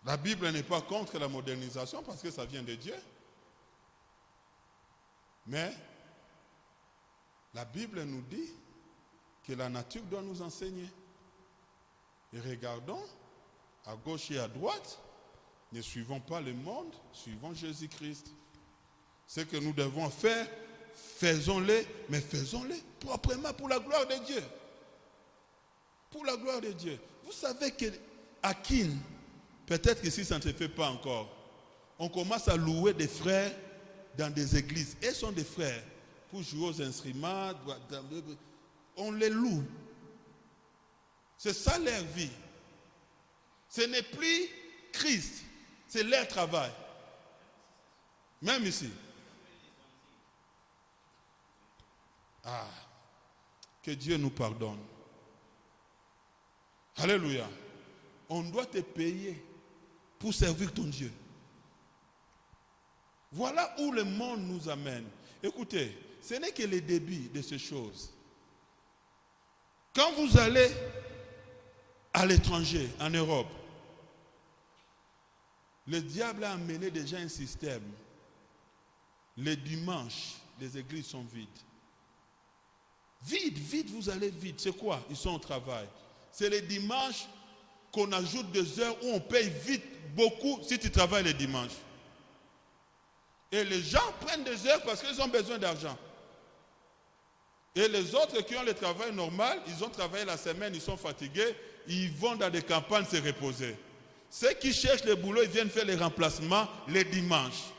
La Bible n'est pas contre la modernisation parce que ça vient de Dieu. Mais la Bible nous dit que la nature doit nous enseigner. Et regardons à gauche et à droite, ne suivons pas le monde, suivons Jésus-Christ. Ce que nous devons faire, faisons-le, mais faisons-le proprement pour la gloire de Dieu. Pour la gloire de Dieu. Vous savez qu'à Kin, peut-être que si ça ne se fait pas encore, on commence à louer des frères dans des églises. Ils sont des frères pour jouer aux instruments. On les loue. C'est ça leur vie. Ce n'est plus Christ, c'est leur travail. Même ici. Ah, que Dieu nous pardonne. Alléluia. On doit te payer pour servir ton Dieu. Voilà où le monde nous amène. Écoutez, ce n'est que le début de ces choses. Quand vous allez à l'étranger, en Europe, le diable a amené déjà un système. Les dimanches, les églises sont vides. Vite, vous allez vite. C'est quoi? Ils sont au travail. C'est les dimanches qu'on ajoute 2 heures où on paye vite beaucoup si tu travailles les dimanches. Et les gens prennent 2 heures parce qu'ils ont besoin d'argent. Et les autres qui ont le travail normal, ils ont travaillé la semaine, ils sont fatigués, ils vont dans des campagnes se reposer. Ceux qui cherchent le boulot, ils viennent faire les remplacements les dimanches.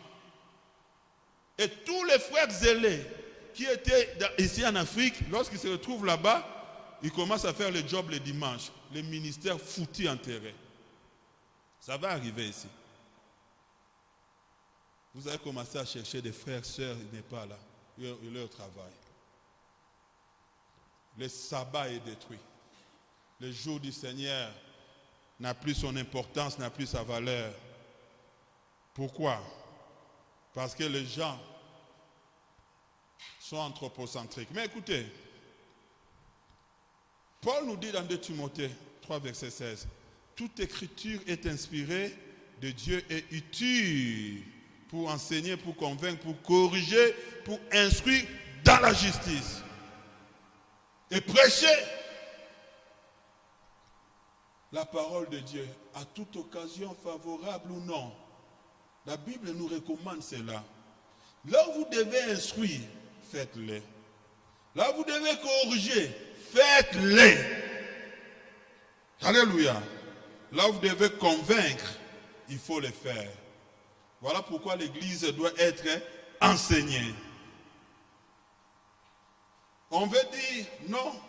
Et tous les frères zélés qui étaient ici en Afrique, lorsqu'ils se retrouvent là-bas, ils commencent à faire le job les dimanches. Les ministères foutus enterrés. Ça va arriver ici. Vous allez commencer à chercher des frères, sœurs, il n'est pas là. Il est au travail. Le sabbat est détruit. Le jour du Seigneur n'a plus son importance, n'a plus sa valeur. Pourquoi? Parce que les gens sont anthropocentriques. Mais écoutez, Paul nous dit dans 2 Timothée 3, verset 16, toute écriture est inspirée de Dieu et utile pour enseigner, pour convaincre, pour corriger, pour instruire dans la justice. Et prêcher la parole de Dieu à toute occasion favorable ou non. La Bible nous recommande cela. Là où vous devez instruire, faites-le. Là où vous devez corriger, faites-le. Alléluia. Là où vous devez convaincre, il faut le faire. Voilà pourquoi l'Église doit être enseignée. On veut dire non.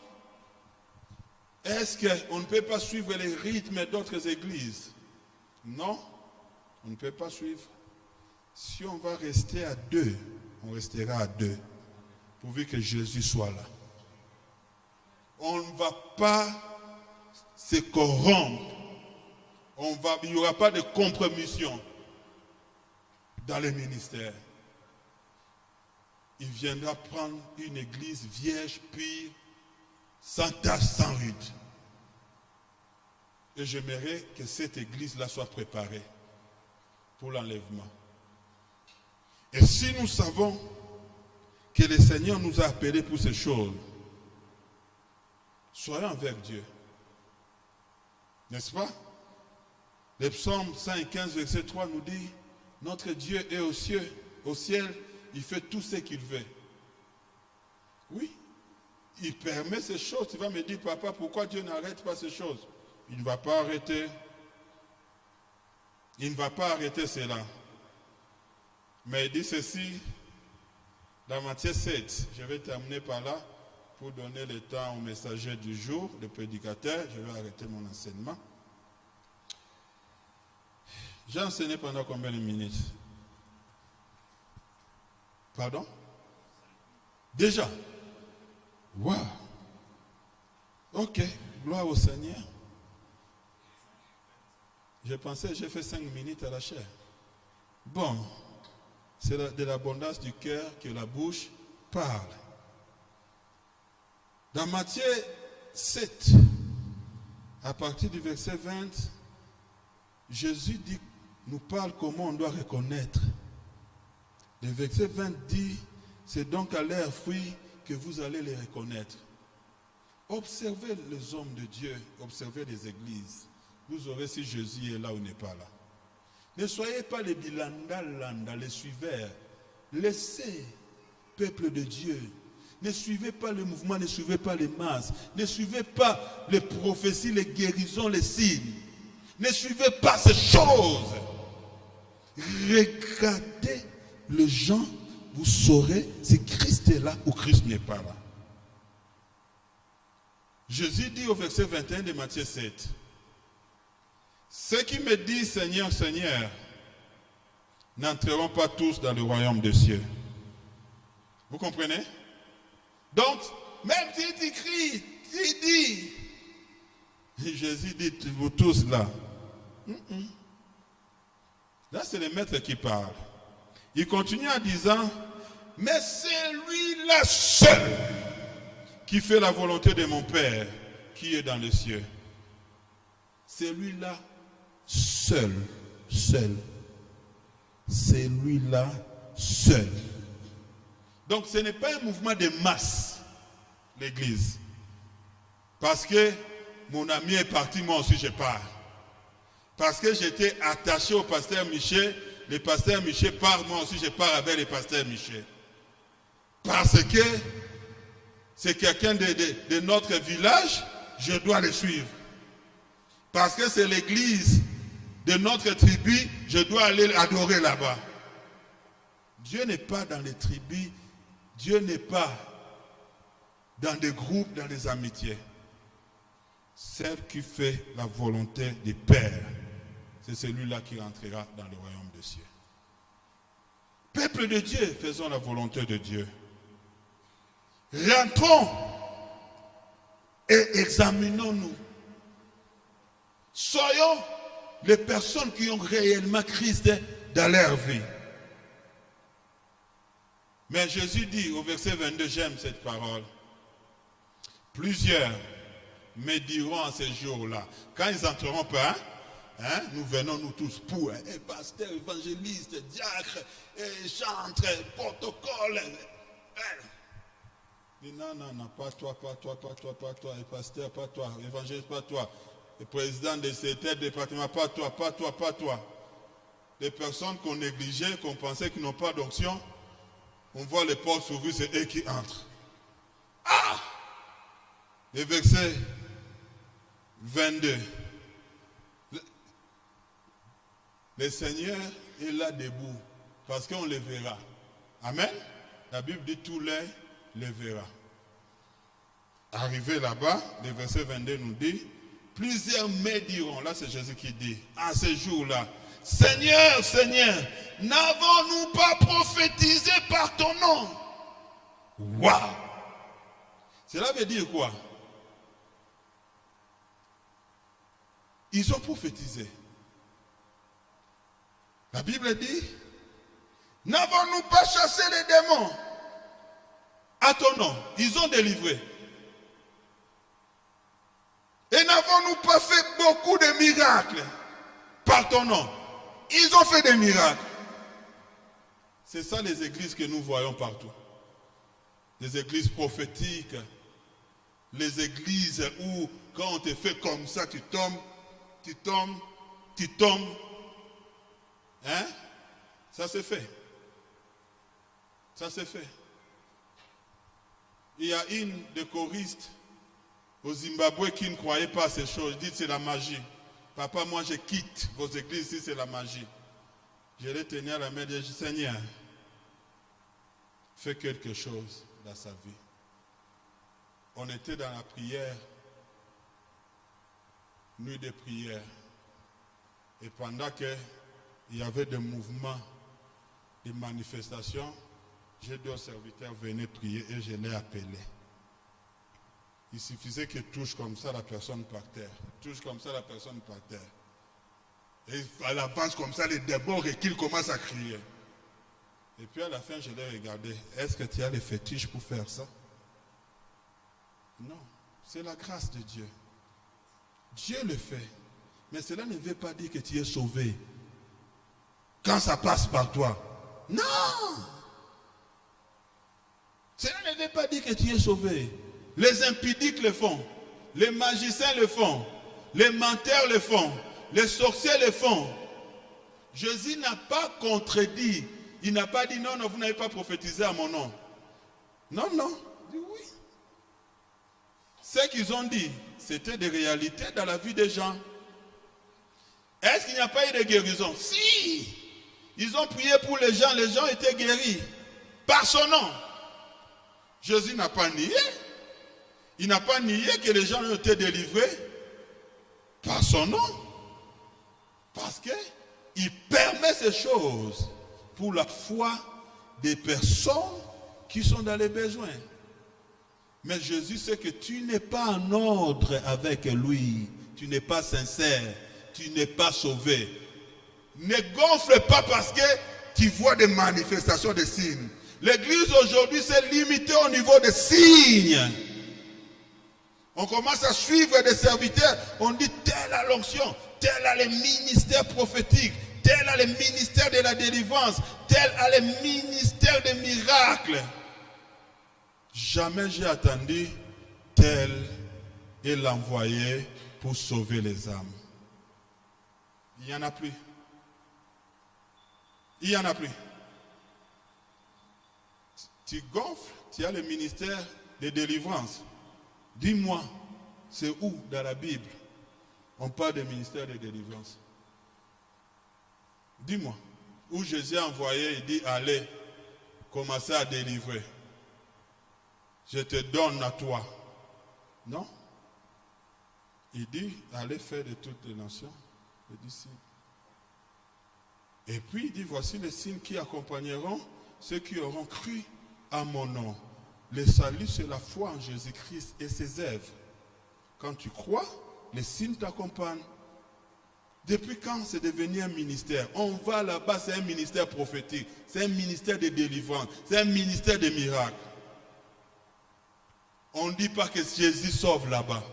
Est-ce qu'on ne peut pas suivre les rythmes d'autres églises? Non, on ne peut pas suivre. Si on va rester à 2, on restera à 2, pourvu que Jésus soit là. On ne va pas se corrompre. Il n'y aura pas de compromission dans les ministères. Il viendra prendre une église vierge, pure, sans tache, sans ride. Et j'aimerais que cette église-là soit préparée pour l'enlèvement. Et si nous savons que le Seigneur nous a appelés pour ces choses, soyons avec Dieu. N'est-ce pas? Le psaume 115, verset 3 nous dit, notre Dieu est aux cieux, au ciel, il fait tout ce qu'il veut. Oui, il permet ces choses. Tu vas me dire, papa, pourquoi Dieu n'arrête pas ces choses? Il ne va pas arrêter. Il ne va pas arrêter cela. Mais il dit ceci, dans Matthieu 7, je vais terminer par là, pour donner le temps au messager du jour, le prédicateur. Je vais arrêter mon enseignement. J'ai enseigné pendant combien de minutes? Pardon? Déjà? Waouh! Ok, gloire au Seigneur. Je pensais que j'ai fait 5 minutes à la chair. Bon, c'est de l'abondance du cœur que la bouche parle. Dans Matthieu 7, à partir du verset 20, Jésus dit, nous parle comment on doit reconnaître. Le verset 20 dit, c'est donc à leurs fruits que vous allez les reconnaître. Observez les hommes de Dieu, observez les églises. Vous aurez si Jésus est là ou n'est pas là. Ne soyez pas les bilandalanda, les suiveurs. Laissez, peuple de Dieu. Ne suivez pas le mouvement, ne suivez pas les masses. Ne suivez pas les prophéties, les guérisons, les signes. Ne suivez pas ces choses. Regardez les gens, vous saurez si Christ est là ou Christ n'est pas là. Jésus dit au verset 21 de Matthieu 7, ceux qui me disent Seigneur, Seigneur, n'entreront pas tous dans le royaume des cieux. Vous comprenez? Donc, même si tu cries, tu dis, Jésus dit, vous tous là. Là, c'est le maître qui parle. Il continue en disant, mais c'est lui-là seul qui fait la volonté de mon Père qui est dans les cieux. C'est lui-là seul. C'est lui-là seul. Donc ce n'est pas un mouvement de masse, l'église. Parce que mon ami est parti, moi aussi je pars. Parce que j'étais attaché au pasteur Michel, le pasteur Michel part, moi aussi je pars avec le pasteur Michel. Parce que c'est quelqu'un de notre village, je dois le suivre. Parce que c'est l'église de notre tribu, je dois aller adorer là-bas. Dieu n'est pas dans les tribus, Dieu n'est pas dans des groupes, dans des amitiés. Celle qui fait la volonté du Père, c'est celui-là qui entrera dans le royaume des cieux. Peuple de Dieu, faisons la volonté de Dieu. Rentrons et examinons-nous. Soyons les personnes qui ont réellement Christ dans leur vie. Mais Jésus dit au verset 22, j'aime cette parole. Plusieurs me diront à ce jour-là, quand ils n'entreront pas, nous venons nous tous pour, pasteur, évangéliste, diacre, chantre, protocole. Non, pas toi, et pasteur, pas toi, évangéliste, pas toi, le président de cet département, pas toi. Les personnes qu'on négligeait, qu'on pensait qu'ils n'ont pas d'onction, on voit les portes s'ouvrir, c'est eux qui entrent. Le verset 22. Le Seigneur est là debout, parce qu'on le verra. Amen. La Bible dit tous les verra. Arrivé là-bas, le verset 22 nous dit, plusieurs me diront, là c'est Jésus qui dit, à ce jour-là, Seigneur, Seigneur, n'avons-nous pas prophétisé par ton nom? Waouh! Cela veut dire quoi? Ils ont prophétisé. La Bible dit, n'avons-nous pas chassé les démons à ton nom? Ils ont délivré. Et n'avons-nous pas fait beaucoup de miracles par ton nom? Ils ont fait des miracles. C'est ça les églises que nous voyons partout. Les églises prophétiques. Les églises où quand on te fait comme ça, tu tombes. Ça c'est fait. Ça c'est fait. Il y a une des choristes au Zimbabwe qui ne croyait pas à ces choses. Dit c'est la magie. Papa, moi je quitte vos églises ici, c'est la magie. Je l'ai tenu à la main et j'ai dit, Seigneur, fais quelque chose dans sa vie. On était dans la prière, nuit de prière. Et pendant qu'il y avait des mouvements, des manifestations, j'ai dit au serviteur, venez prier et je l'ai appelé. Il suffisait qu'il touche comme ça la personne par terre. Touche comme ça la personne par terre. Et à l'avance comme ça, les démons reculent, commencent à crier. Et puis à la fin, je l'ai regardé. Est-ce que tu as les fétiches pour faire ça? Non. C'est la grâce de Dieu. Dieu le fait. Mais cela ne veut pas dire que tu es sauvé. Quand ça passe par toi. Non! Cela ne veut pas dire que tu es sauvé. Les impudiques le font. Les magiciens le font. Les menteurs le font. Les sorciers le font. Jésus n'a pas contredit. Il n'a pas dit non, non, vous n'avez pas prophétisé à mon nom. Non, non. Il dit oui. Ce qu'ils ont dit, c'était des réalités dans la vie des gens. Est-ce qu'il n'y a pas eu de guérison? Si! Ils ont prié pour les gens étaient guéris. Par son nom. Jésus n'a pas nié. Il n'a pas nié que les gens ont été délivrés par son nom. Parce qu'il permet ces choses pour la foi des personnes qui sont dans les besoins. Mais Jésus sait que tu n'es pas en ordre avec lui. Tu n'es pas sincère. Tu n'es pas sauvé. Ne gonfle pas parce que tu vois des manifestations de signes. L'église aujourd'hui s'est limitée au niveau des signes. On commence à suivre des serviteurs. On dit tel a l'onction, tel a les ministères prophétiques, tel a les ministères de la délivrance, tel a les ministères des miracles. Jamais j'ai attendu tel est l'envoyé pour sauver les âmes. Il n'y en a plus. Il n'y en a plus. Tu gonfles, tu as le ministère de délivrance. Dis-moi, c'est où dans la Bible on parle de ministère de délivrance? Dis-moi, où Jésus a envoyé, il dit, allez, commencez à délivrer. Je te donne à toi. Non. Il dit, allez faire de toutes les nations les disciples. Et puis il dit, voici les signes qui accompagneront ceux qui auront cru à mon nom. Le salut, c'est la foi en Jésus-Christ et ses œuvres. Quand tu crois, les signes t'accompagnent. Depuis quand c'est devenu un ministère? On va là-bas, c'est un ministère prophétique, c'est un ministère de délivrance, c'est un ministère de miracles. On ne dit pas que Jésus sauve là-bas.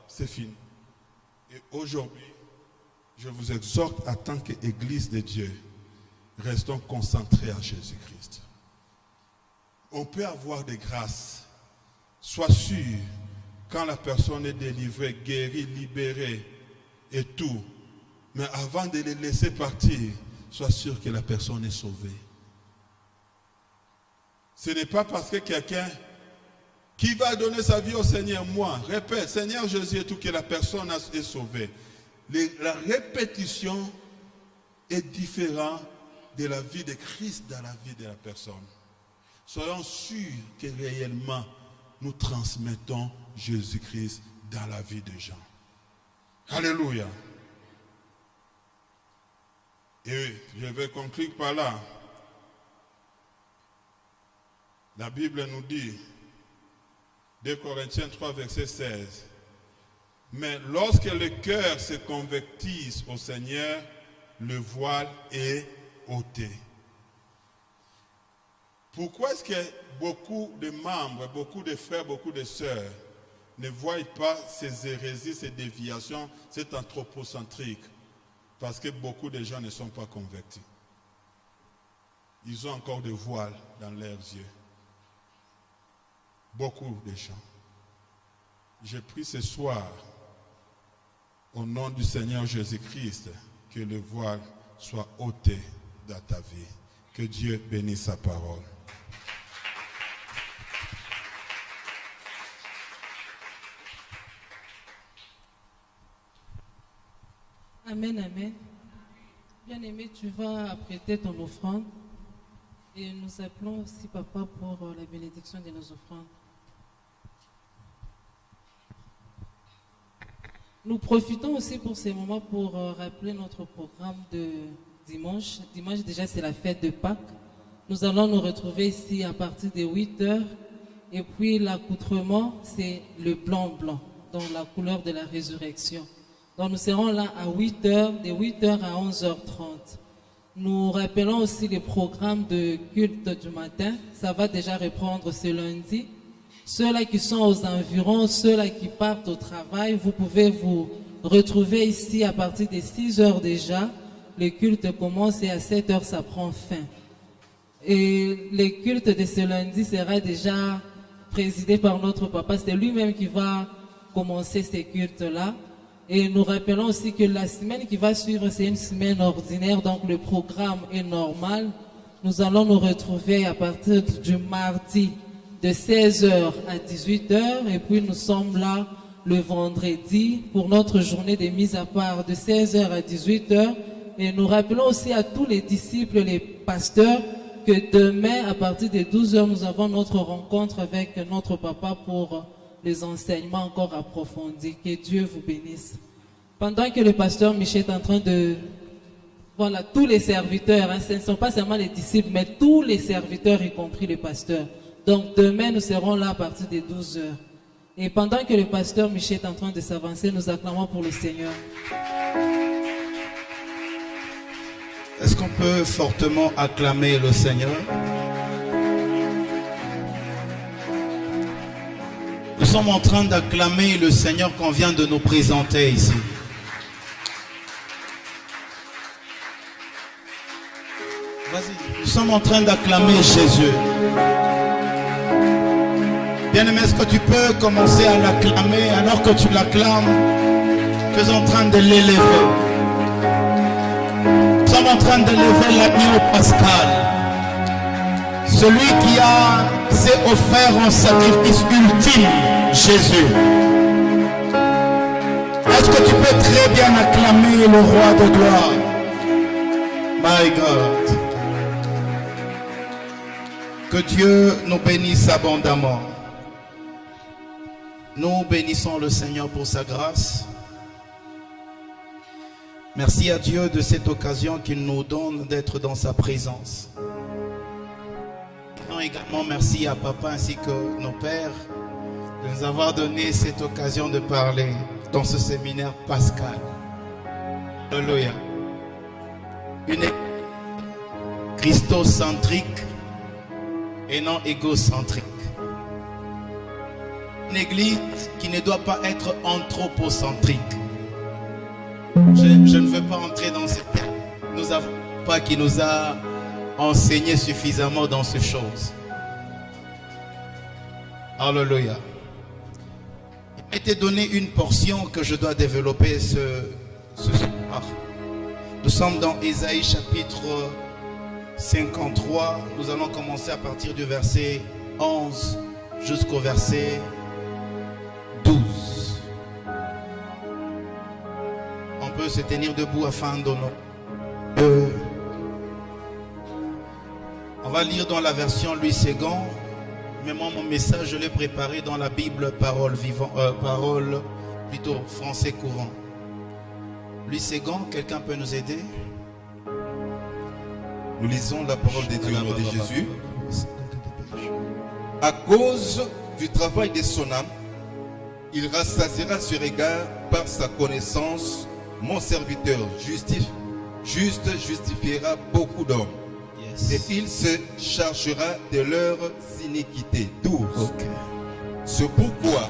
C'est fini. Et aujourd'hui, je vous exhorte en tant qu'Église de Dieu, restons concentrés à Jésus-Christ. On peut avoir des grâces. Sois sûr, quand la personne est délivrée, guérie, libérée et tout, mais avant de les laisser partir, sois sûr que la personne est sauvée. Ce n'est pas parce que quelqu'un qui va donner sa vie au Seigneur, moi, répète, Seigneur Jésus et tout, que la personne est sauvée. La répétition est différente de la vie de Christ dans la vie de la personne. Soyons sûrs que réellement nous transmettons Jésus-Christ dans la vie des gens. Alléluia. Et je vais conclure par là. La Bible nous dit, 2 Corinthiens 3, verset 16, mais lorsque le cœur se convertisse au Seigneur, le voile est ôté. Pourquoi est-ce que beaucoup de membres, beaucoup de frères, beaucoup de sœurs ne voient pas ces hérésies, ces déviations, cet anthropocentrique? Parce que beaucoup de gens ne sont pas convertis. Ils ont encore des voiles dans leurs yeux. Beaucoup de gens. Je prie ce soir, au nom du Seigneur Jésus-Christ, que le voile soit ôté dans ta vie. Que Dieu bénisse sa parole. Amen, amen. Bien-aimé, tu vas apprêter ton offrande et nous appelons aussi Papa pour la bénédiction de nos offrandes. Nous profitons aussi pour ces moments pour rappeler notre programme de dimanche. Dimanche, déjà, c'est la fête de Pâques. Nous allons nous retrouver ici à partir de 8h. Et puis, l'accoutrement, c'est le blanc-blanc, dans la couleur de la résurrection. Donc, nous serons là à 8h, de 8h à 11h30. Nous rappelons aussi les programmes de culte du matin. Ça va déjà reprendre ce lundi. Ceux-là qui sont aux environs, ceux-là qui partent au travail, vous pouvez vous retrouver ici à partir de 6 heures déjà. Le culte commence et à 7 heures ça prend fin. Et le culte de ce lundi sera déjà présidé par notre papa. C'est lui-même qui va commencer ces cultes-là. Et nous rappelons aussi que la semaine qui va suivre, c'est une semaine ordinaire, donc le programme est normal. Nous allons nous retrouver à partir du mardi de 16h à 18h et puis nous sommes là le vendredi pour notre journée de mise à part de 16h à 18h. Et nous rappelons aussi à tous les disciples, les pasteurs, que demain à partir de 12h, nous avons notre rencontre avec notre papa pour les enseignements encore approfondis. Que Dieu vous bénisse. Pendant que le pasteur Michel est en train de... Voilà, tous les serviteurs, hein, ce ne sont pas seulement les disciples, mais tous les serviteurs, y compris les pasteurs. Donc demain, nous serons là à partir de 12h. Et pendant que le pasteur Michel est en train de s'avancer, nous acclamons pour le Seigneur. Est-ce qu'on peut fortement acclamer le Seigneur? Nous sommes en train d'acclamer le Seigneur qu'on vient de nous présenter ici. Vas-y. Nous sommes en train d'acclamer Jésus. Bien-aimé, est-ce que tu peux commencer à l'acclamer? Alors que tu l'acclames, tu es en train de l'élever. Nous sommes en train d'élever l'agneau pascal. Celui qui s'est offert en sacrifice ultime, Jésus. Est-ce que tu peux très bien acclamer le roi de gloire? My God. Que Dieu nous bénisse abondamment. Nous bénissons le Seigneur pour sa grâce. Merci à Dieu de cette occasion qu'il nous donne d'être dans sa présence. Également merci à papa ainsi que nos pères de nous avoir donné cette occasion de parler dans ce séminaire pascal. Alléluia. Une église christocentrique et non égocentrique. Une église qui ne doit pas être anthropocentrique. Je ne veux pas entrer dans ce terme. Nous avons pas qui nous a enseigné suffisamment dans ces choses. Alléluia. Il m'a été donné une portion que je dois développer ce soir. Nous sommes dans Ésaïe chapitre 53. Nous allons commencer à partir du verset 11 jusqu'au verset 12. On peut se tenir debout afin d'honorer. On va lire dans la version Louis Ségan, mais moi mon message je l'ai préparé dans la Bible parole plutôt français courant. Louis Ségan, quelqu'un peut nous aider? Nous lisons la parole de Dieu au nom de Jésus. À cause du travail de son âme, il rassasiera ce regard par sa connaissance. Mon serviteur juste justifiera beaucoup d'hommes. Et il se chargera de leurs iniquités. 12. Okay. C'est pourquoi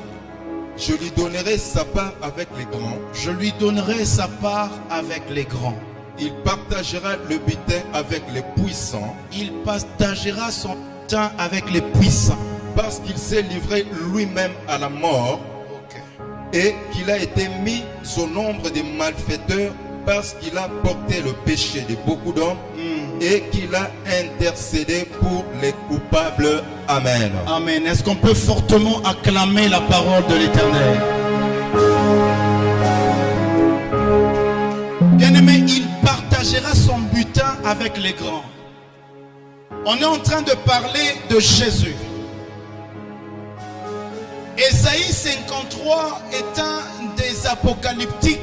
je lui donnerai sa part avec les grands. Je lui donnerai sa part avec les grands. Il partagera le butin avec les puissants. Il partagera son butin avec les puissants. Parce qu'il s'est livré lui-même à la mort. Okay. Et qu'il a été mis au nombre des malfaiteurs. Parce qu'il a porté le péché de beaucoup d'hommes. Et qu'il a intercédé pour les coupables. Amen. Amen. Est-ce qu'on peut fortement acclamer la parole de l'Éternel? Bien-aimé, il partagera son butin avec les grands. On est en train de parler de Jésus. Ésaïe 53 est un des apocalyptiques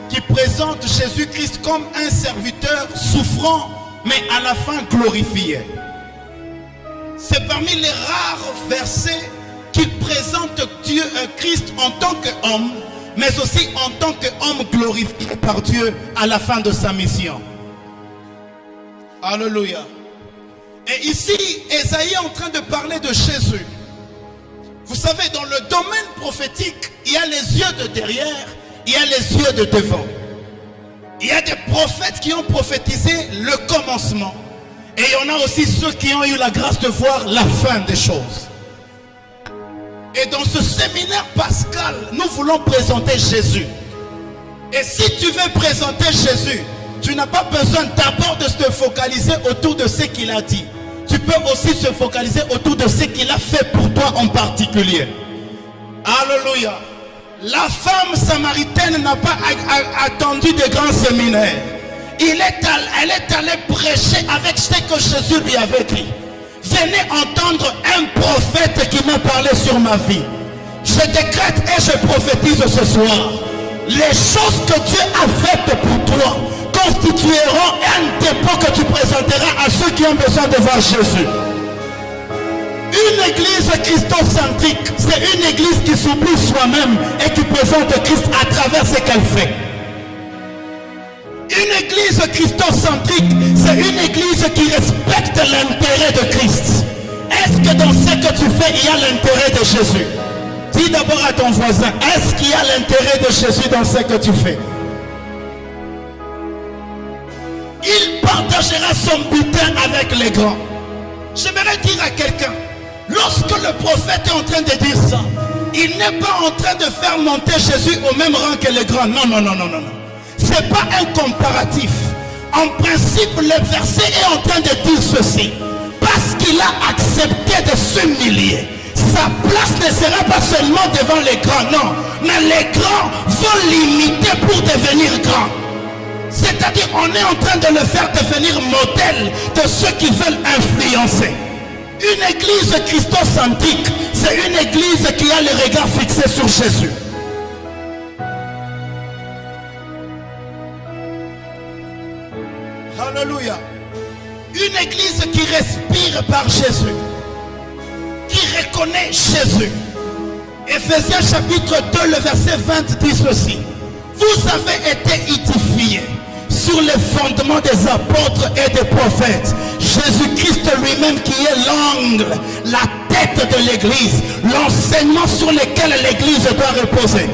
qui présente Jésus-Christ comme un serviteur souffrant, mais à la fin glorifié. C'est parmi les rares versets qui présentent Dieu, Christ en tant qu'homme, mais aussi en tant qu'homme glorifié par Dieu à la fin de sa mission. Alléluia. Et ici, Ésaïe est en train de parler de Jésus. Vous savez, dans le domaine prophétique, il y a les yeux de derrière il y a les yeux de devant. Il y a des prophètes qui ont prophétisé le commencement. Et il y en a aussi ceux qui ont eu la grâce de voir la fin des choses. Et dans ce séminaire pascal, nous voulons présenter Jésus. Et si tu veux présenter Jésus, tu n'as pas besoin d'abord de te focaliser autour de ce qu'il a dit. Tu peux aussi se focaliser autour de ce qu'il a fait pour toi en particulier. Alléluia. La femme samaritaine n'a pas attendu de grands séminaires. Elle est allée prêcher avec ce que Jésus lui avait dit. Venez entendre un prophète qui m'a parlé sur ma vie. Je décrète et je prophétise ce soir. Les choses que Dieu a faites pour toi constitueront un dépôt que tu présenteras à ceux qui ont besoin de voir Jésus. Une église christocentrique, c'est une église qui s'oublie soi-même et qui présente Christ à travers ce qu'elle fait. Une église christocentrique, c'est une église qui respecte l'intérêt de Christ. Est-ce que dans ce que tu fais, il y a l'intérêt de Jésus? Dis d'abord à ton voisin, est-ce qu'il y a l'intérêt de Jésus dans ce que tu fais? Il partagera son butin avec les grands. J'aimerais dire à quelqu'un, lorsque le prophète est en train de dire ça, il n'est pas en train de faire monter Jésus au même rang que les grands. Non, non, non, non, non, non. Ce n'est pas un comparatif. En principe, le verset est en train de dire ceci. Parce qu'il a accepté de s'humilier, sa place ne sera pas seulement devant les grands, non. Mais les grands vont l'imiter pour devenir grands. C'est-à-dire, on est en train de le faire devenir modèle de ceux qui veulent influencer. Une église christocentrique, c'est une église qui a le regard fixé sur Jésus. Alléluia. Une église qui respire par Jésus, qui reconnaît Jésus. Ephésiens chapitre 2, le verset 20 dit ceci. Vous avez été édifiés sur les fondements des apôtres et des prophètes. Jésus-Christ lui-même qui est l'angle, la tête de l'église, l'enseignement sur lequel l'église doit reposer.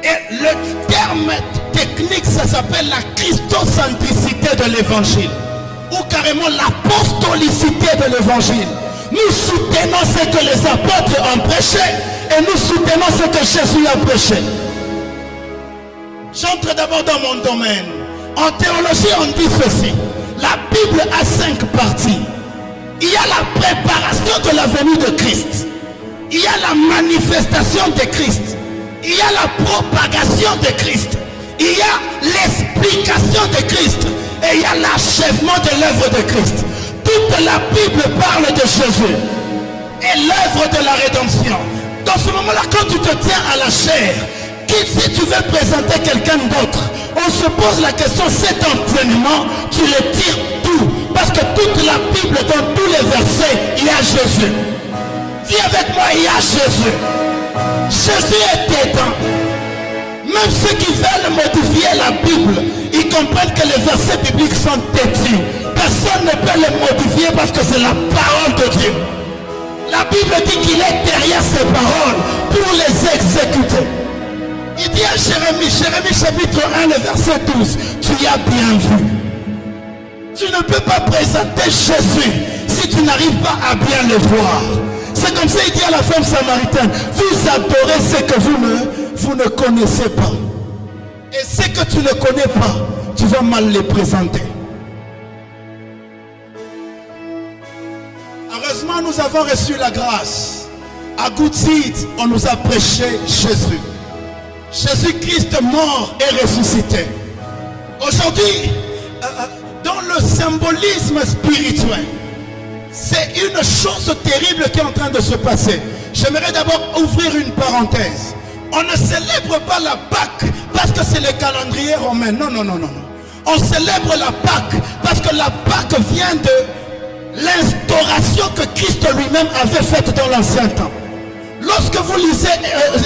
Et le terme technique, ça s'appelle la christocentricité de l'évangile, ou carrément l'apostolicité de l'évangile. Nous soutenons ce que les apôtres ont prêché et nous soutenons ce que Jésus a prêché. J'entre d'abord dans mon domaine. En théologie, on dit ceci. La Bible a 5 parties. Il y a la préparation de la venue de Christ. Il y a la manifestation de Christ. Il y a la propagation de Christ. Il y a l'explication de Christ. Et il y a l'achèvement de l'œuvre de Christ. Toute la Bible parle de Jésus et l'œuvre de la rédemption. Dans ce moment-là, quand tu te tiens à la chair, si tu veux présenter quelqu'un d'autre, on se pose la question, cet enseignement, tu le tires d'où? Parce que toute la Bible, dans tous les versets, il y a Jésus. Dis avec moi, il y a Jésus. Jésus est dedans. Même ceux qui veulent modifier la Bible, ils comprennent que les versets bibliques sont têtus. Personne ne peut les modifier parce que c'est la parole de Dieu. La Bible dit qu'il est derrière ces paroles pour les exécuter. Il dit à Jérémie, Jérémie chapitre 1, le verset 12, tu y as bien vu. Tu ne peux pas présenter Jésus si tu n'arrives pas à bien le voir. C'est comme ça, il dit à la femme samaritaine, vous adorez ce que vous ne connaissez pas. Et ce que tu ne connais pas, tu vas mal les présenter. Heureusement, nous avons reçu la grâce. À Good Seed, on nous a prêché Jésus. Jésus-Christ mort et ressuscité. Aujourd'hui, dans le symbolisme spirituel, c'est une chose terrible qui est en train de se passer. J'aimerais d'abord ouvrir une parenthèse. On ne célèbre pas la Pâque parce que c'est le calendrier romain. Non, non, non, non. On célèbre la Pâque parce que la Pâque vient de l'instauration que Christ lui-même avait faite dans l'ancien temps. Lorsque vous lisez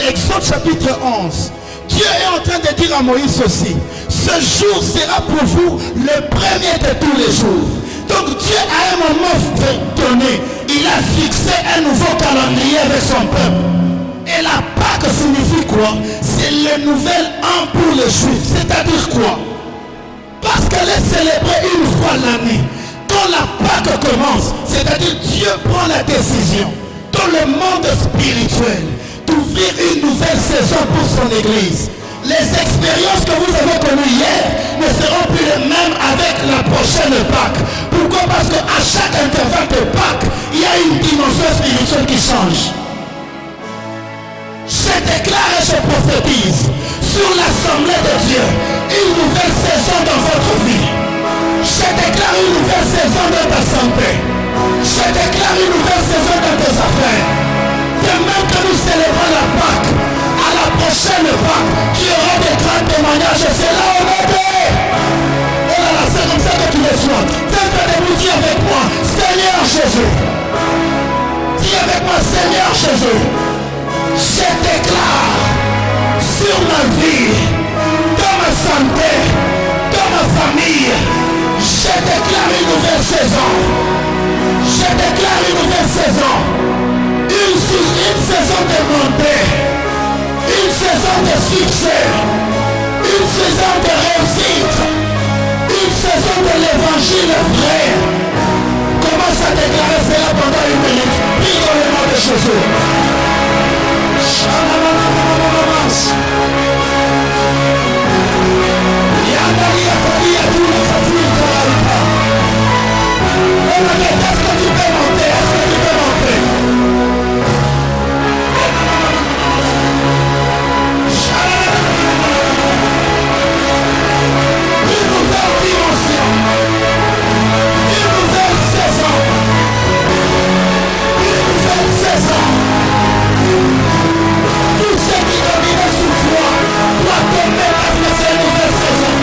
Exode chapitre 11, Dieu est en train de dire à Moïse ceci. Ce jour sera pour vous le premier de tous les jours. Donc Dieu à un moment donné, il a fixé un nouveau calendrier avec son peuple. Et Et la Pâque signifie quoi? C'est le nouvel an pour les Juifs. C'est-à-dire quoi? Parce qu'elle est célébrée une fois l'année. Quand la Pâque commence, c'est-à-dire Dieu prend la décision dans le monde spirituel d'ouvrir une nouvelle saison pour son Église. Les expériences que vous avez connues hier ne seront plus les mêmes avec la prochaine Pâque. Pourquoi? Parce qu'à chaque intervalle de Pâque, il y a une dimension spirituelle qui change. Je déclare et je prophétise sur l'assemblée de Dieu une nouvelle saison dans votre vie. Je déclare une nouvelle saison dans ta santé. Je déclare une nouvelle saison dans tes affaires. De même que nous célébrons la Pâque, à la prochaine Pâque, tu auras des grands témoignages. Et c'est là où on est. Oh là là, c'est comme ça que tu le sois. Fais-toi debout, dis avec moi, Seigneur Jésus. Dis avec moi, Seigneur Jésus. Je déclare sur ma vie, dans ma santé, dans ma famille, je déclare une nouvelle saison. Je déclare une nouvelle saison. Une saison de montée, une saison de succès, une saison de réussite, une saison de l'évangile vrai. Commence à déclarer cela pendant une minute. Prie dans le nom de Jésus. Est-ce que tu peux monter? Est-ce que tu peux monter? Une nouvelle dimension, une nouvelle saison, une nouvelle saison. Tout ce qui domine sous toi doit tomber parce que c'est une nouvelle saison.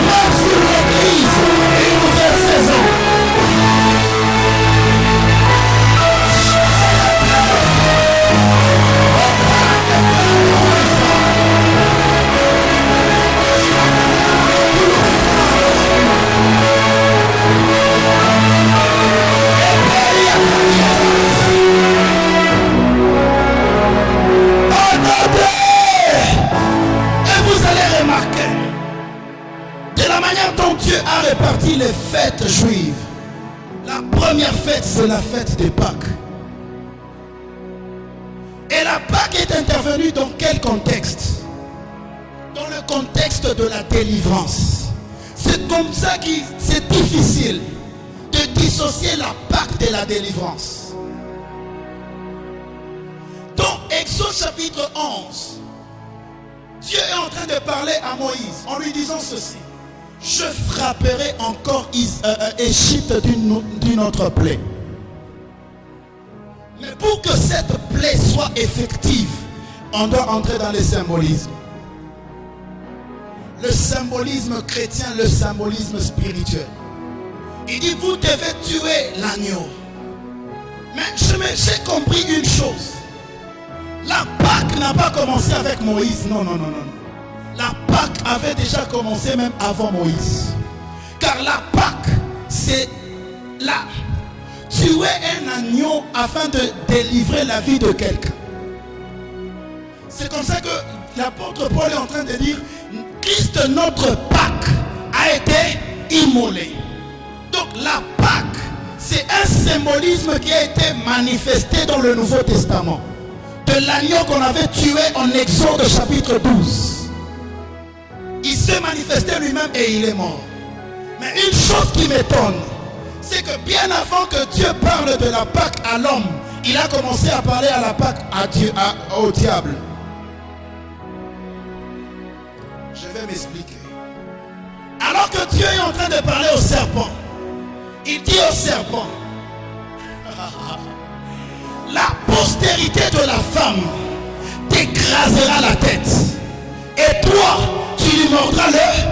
Même sur l'église, une nouvelle saison. Dieu a réparti les fêtes juives. La première fête, c'est la fête des Pâques. Et la Pâque est intervenue dans quel contexte? Dans le contexte de la délivrance. C'est comme ça que c'est difficile de dissocier la Pâque de la délivrance. Dans Exode chapitre 11, Dieu est en train de parler à Moïse en lui disant ceci: je frapperai encore Égypte d'une autre plaie. Mais pour que cette plaie soit effective, on doit entrer dans le symbolisme. Le symbolisme chrétien, le symbolisme spirituel. Il dit, vous devez tuer l'agneau. Mais j'ai compris une chose. La Pâque n'a pas commencé avec Moïse. Non. La Pâque avait déjà commencé même avant Moïse. Car la Pâque, c'est là. Tuer un agneau afin de délivrer la vie de quelqu'un. C'est comme ça que l'apôtre Paul est en train de dire, Christ, notre Pâque, a été immolé. Donc la Pâque, c'est un symbolisme qui a été manifesté dans le Nouveau Testament. De l'agneau qu'on avait tué en Exode chapitre 12. Il s'est manifesté lui-même et il est mort. Mais une chose qui m'étonne, c'est que bien avant que Dieu parle de la Pâque à l'homme, il a commencé à parler à la Pâque au diable. Je vais m'expliquer. Alors que Dieu est en train de parler au serpent, il dit au serpent, la postérité de la femme t'écrasera la tête. Et toi, tu lui mordras l'œil.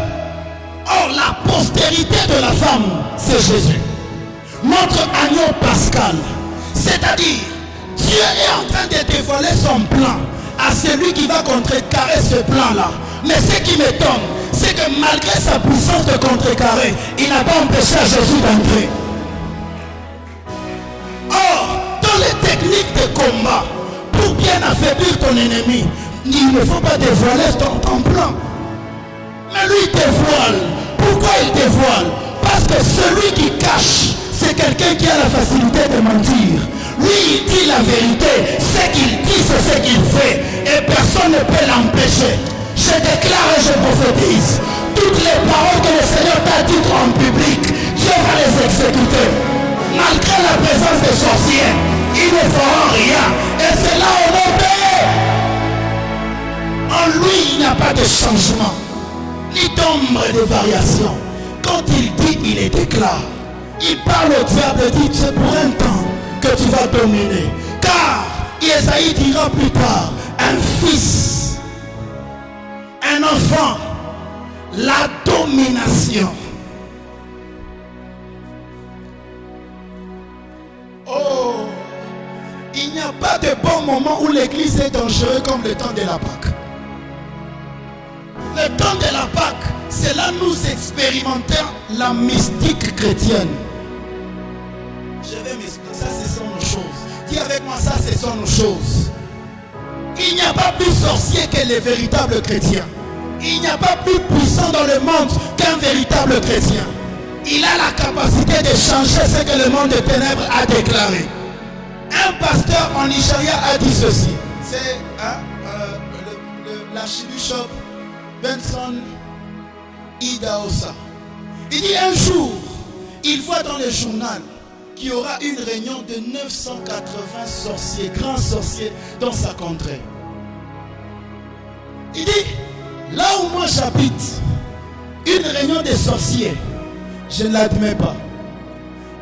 Or, la postérité de la femme, c'est Jésus. Notre agneau pascal. C'est-à-dire, Dieu est en train de dévoiler son plan à celui qui va contrecarrer ce plan-là. Mais ce qui m'étonne, c'est que malgré sa puissance de contrecarrer, il n'a pas empêché à Jésus d'entrer. techniques de combat pour bien affaiblir ton ennemi. Il ne faut pas dévoiler ton plan. Mais lui il dévoile. Pourquoi il dévoile? Parce que celui qui cache, c'est quelqu'un qui a la facilité de mentir. Lui il dit la vérité. Ce qu'il dit c'est ce qu'il fait. Et personne ne peut l'empêcher. Je déclare et je prophétise. Toutes les paroles que le Seigneur t'a dites en public, Dieu va les exécuter. Malgré la présence des sorciers, ils ne feront rien. Et c'est là où on paie. En lui, il n'y a pas de changement, ni d'ombre de variation. Quand il dit, il les déclare. Il parle au diable et dit, c'est pour un temps que tu vas dominer. Car Isaïe dira plus tard, un fils, un enfant, la domination. Oh, il n'y a pas de bon moment où l'église est dangereuse comme le temps de la Pâque. Le temps de la Pâque, c'est là nous expérimentons la mystique chrétienne. Je vais m'expliquer, ça ce sont nos choses. Dis avec moi, ça ce sont nos choses. Il n'y a pas plus sorcier que les véritables chrétiens. Il n'y a pas plus puissant dans le monde qu'un véritable chrétien. Il a la capacité de changer ce que le monde des ténèbres a déclaré. Un pasteur en Nigeria a dit ceci. C'est l'archibishop Benson Idahosa. Il dit un jour, il voit dans le journal qu'il y aura une réunion de 980 sorciers, grands sorciers dans sa contrée. Il dit, là où moi j'habite, une réunion de sorciers, je ne l'admets pas.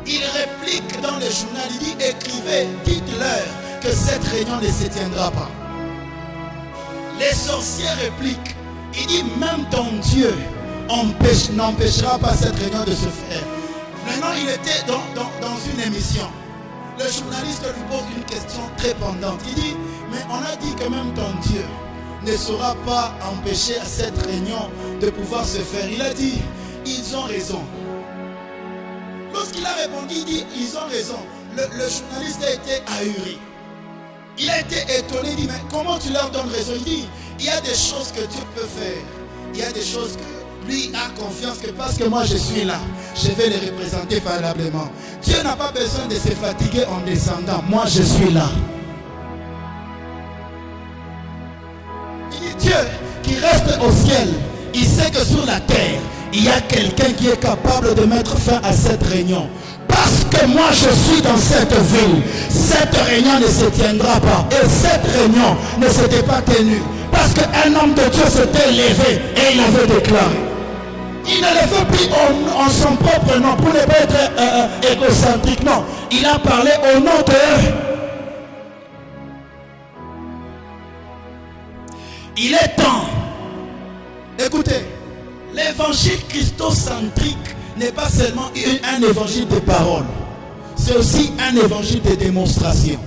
Il réplique dans le journal, il dit, écrivez, dites-leur que cette réunion ne se tiendra pas. Les sorciers répliquent, il dit, même ton Dieu n'empêchera pas cette réunion de se faire. Maintenant, il était dans une émission. Le journaliste lui pose une question très pendante. Il dit, mais on a dit que même ton Dieu ne saura pas empêcher à cette réunion de pouvoir se faire. Il a dit, ils ont raison. Lorsqu'il a répondu, il dit, ils ont raison. Le journaliste a été ahuri. Il a été étonné, il dit, mais comment tu leur donnes raison? Il dit, il y a des choses que Dieu peut faire. Il y a des choses que lui a confiance que parce que moi je suis là, je vais les représenter valablement. Dieu n'a pas besoin de se fatiguer en descendant. Moi je suis là. Il dit, Dieu qui reste au ciel, il sait que sur la terre, il y a quelqu'un qui est capable de mettre fin à cette réunion. Parce que moi je suis dans cette ville, cette réunion ne se tiendra pas. Et cette réunion ne s'était pas tenue. Parce qu'un homme de Dieu s'était levé et il avait déclaré. Il ne le fait plus en son propre nom pour ne pas être égocentrique. Non, il a parlé au nom de... Il est temps. Écoutez, l'évangile christocentrique n'est pas seulement un évangile de parole. C'est aussi un évangile de démonstration.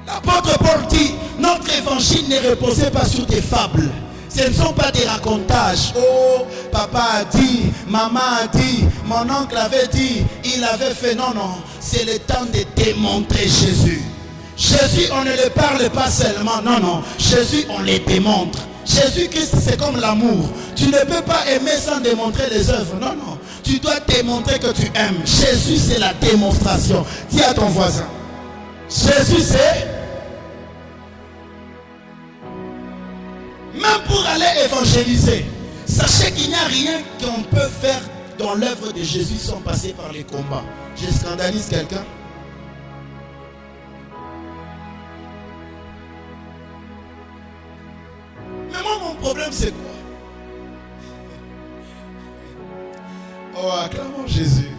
L'apôtre Paul dit, notre évangile ne reposait pas sur des fables. Ce ne sont pas des racontages. Oh, papa a dit, maman a dit, mon oncle avait dit, il avait fait. Non, non, c'est le temps de démontrer Jésus. Jésus, on ne le parle pas seulement. Non, non, Jésus, on le démontre. Jésus-Christ, c'est comme l'amour. Tu ne peux pas aimer sans démontrer les œuvres. Non, non, tu dois démontrer que tu aimes. Jésus, c'est la démonstration. Dis à ton voisin, Jésus, c'est... Même pour aller évangéliser, sachez qu'il n'y a rien qu'on peut faire dans l'œuvre de Jésus sans passer par les combats. Je scandalise quelqu'un? Mais moi, mon problème, c'est quoi? Oh, acclamons Jésus.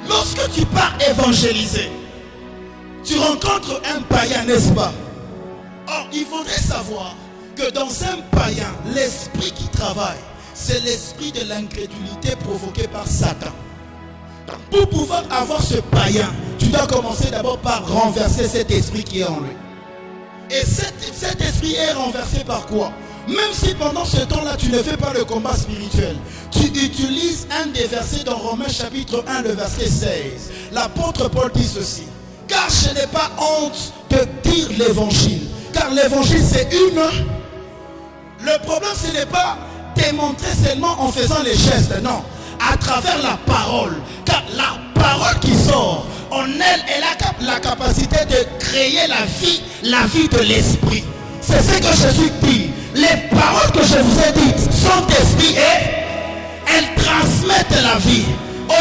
Lorsque tu pars évangéliser, tu rencontres un païen, n'est-ce pas? Or, il faudrait savoir que dans un païen, l'esprit qui travaille, c'est l'esprit de l'incrédulité provoqué par Satan. Donc, pour pouvoir avoir ce païen, tu dois commencer d'abord par renverser cet esprit qui est en lui. Et cet esprit est renversé par quoi? Même si pendant ce temps-là, tu ne fais pas le combat spirituel, tu utilises un des versets dans Romains chapitre 1, le verset 16. L'apôtre Paul dit ceci: car je n'ai pas honte de dire l'évangile. Car l'évangile, c'est une... Le problème, ce n'est pas démontrer seulement en faisant les gestes, non. À travers la parole. Car la parole qui sort, en elle, elle a la capacité de créer la vie de l'esprit. C'est ce que Jésus dit. Les paroles que je vous ai dites sont esprit et elles transmettent la vie.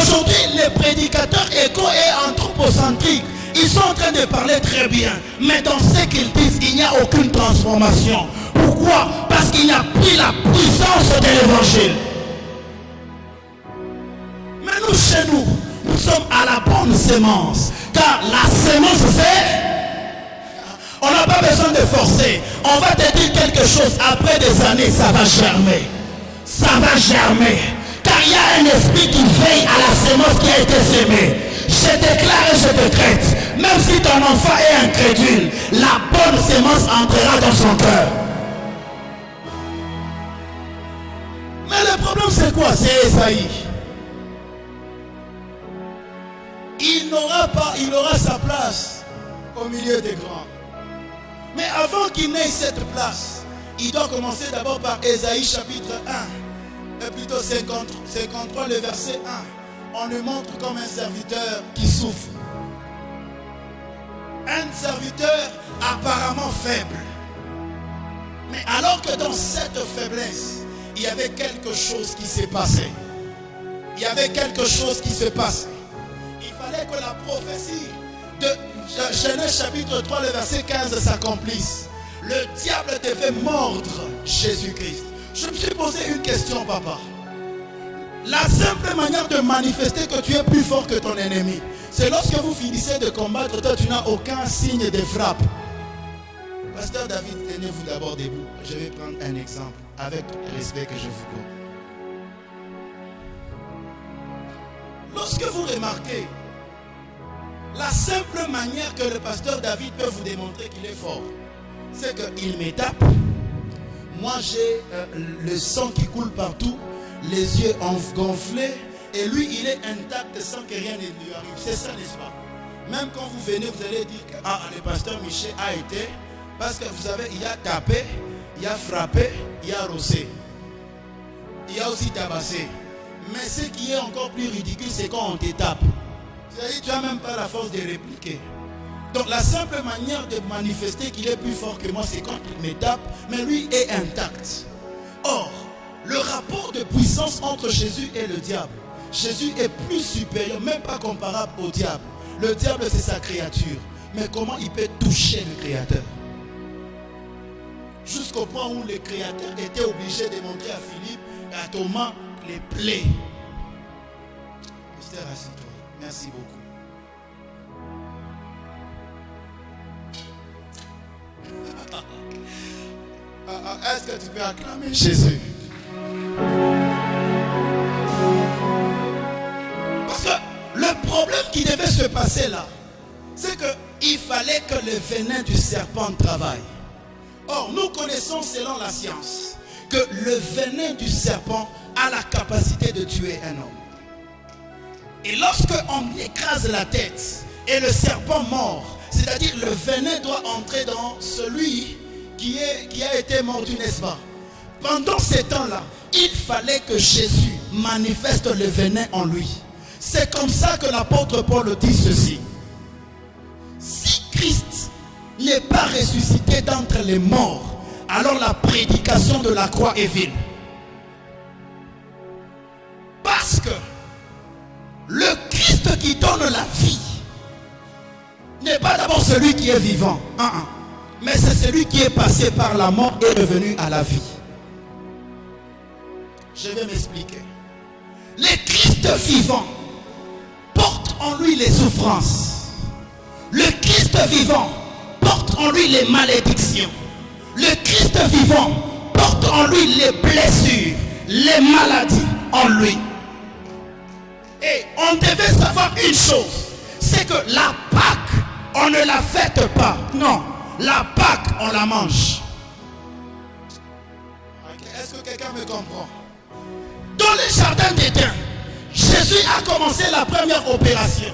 Aujourd'hui, les prédicateurs éco et anthropocentriques, ils sont en train de parler très bien. Mais dans ce qu'ils disent, il n'y a aucune transformation. Pourquoi? Parce qu'il n'y a plus la puissance de l'évangile. Mais nous, chez nous, nous sommes à la bonne sémence. Car la sémence, c'est... On n'a pas besoin de forcer. On va te dire quelque chose. Après des années, ça va germer. Ça va germer. Car il y a un esprit qui veille à la sémence qui a été sémée. Je déclare et je décrète. Même si ton enfant est incrédule, la bonne sémence entrera dans son cœur. Mais le problème c'est quoi? C'est Esaïe. Il aura sa place au milieu des grands. Mais avant qu'il n'ait cette place, il doit commencer d'abord par Esaïe chapitre 1, plutôt 53, le verset 1. On le montre comme un serviteur qui souffre. Un serviteur apparemment faible. Mais alors que dans cette faiblesse, il y avait quelque chose qui s'est passé. Il y avait quelque chose qui se passait. Il fallait que la prophétie de Genèse chapitre 3, le verset 15 s'accomplisse. Le diable devait mordre Jésus-Christ. Je me suis posé une question, papa. La simple manière de manifester que tu es plus fort que ton ennemi, c'est lorsque vous finissez de combattre, toi tu n'as aucun signe de frappe. Pasteur David, tenez-vous d'abord debout. Je vais prendre un exemple avec tout le respect que je vous donne. Lorsque vous remarquez la simple manière que le pasteur David peut vous démontrer qu'il est fort, c'est qu'il me tape. Moi j'ai le sang qui coule partout, les yeux gonflés, et lui il est intact sans que rien ne lui arrive. C'est ça, n'est-ce pas? Même quand vous venez, vous allez dire que le pasteur Michel a été, parce que vous savez, il a tapé, il a frappé, il a rossé, il a aussi tabassé. Mais ce qui est encore plus ridicule, c'est quand on te tape. C'est-à-dire tu n'as même pas la force de répliquer. Donc la simple manière de manifester qu'il est plus fort que moi, c'est quand il me tape, mais lui est intact. Or, le rapport de puissance entre Jésus et le diable, Jésus est plus supérieur, même pas comparable au diable. Le diable, c'est sa créature. Mais comment il peut toucher le Créateur? Jusqu'au point où le Créateur était obligé de montrer à Philippe, à Thomas, les plaies. Pasteur, assis-toi. Merci beaucoup. Est-ce que tu peux acclamer Jésus? Parce que le problème qui devait se passer là, c'est qu'il fallait que le venin du serpent travaille. Or, nous connaissons selon la science que le venin du serpent a la capacité de tuer un homme. Et lorsque on écrase la tête et le serpent mord, c'est-à-dire le venin doit entrer dans celui qui a été mordu, n'est-ce pas? Pendant ces temps-là, il fallait que Jésus manifeste le venin en lui. C'est comme ça que l'apôtre Paul dit ceci. Si Christ n'est pas ressuscité d'entre les morts, alors la prédication de la croix est vile. Parce que le Christ qui donne la vie n'est pas d'abord celui qui est vivant, mais c'est celui qui est passé par la mort et revenu à la vie. Je vais m'expliquer. Le Christ vivant porte en lui les souffrances. Le Christ vivant porte en lui les malédictions. Le Christ vivant porte en lui les blessures, les maladies en lui. Et on devait savoir une chose, c'est que la Pâque, on ne la fête pas. Non, la Pâque, on la mange. quelqu'un me comprend? Dans le jardin d'Éden, Jésus a commencé la première opération.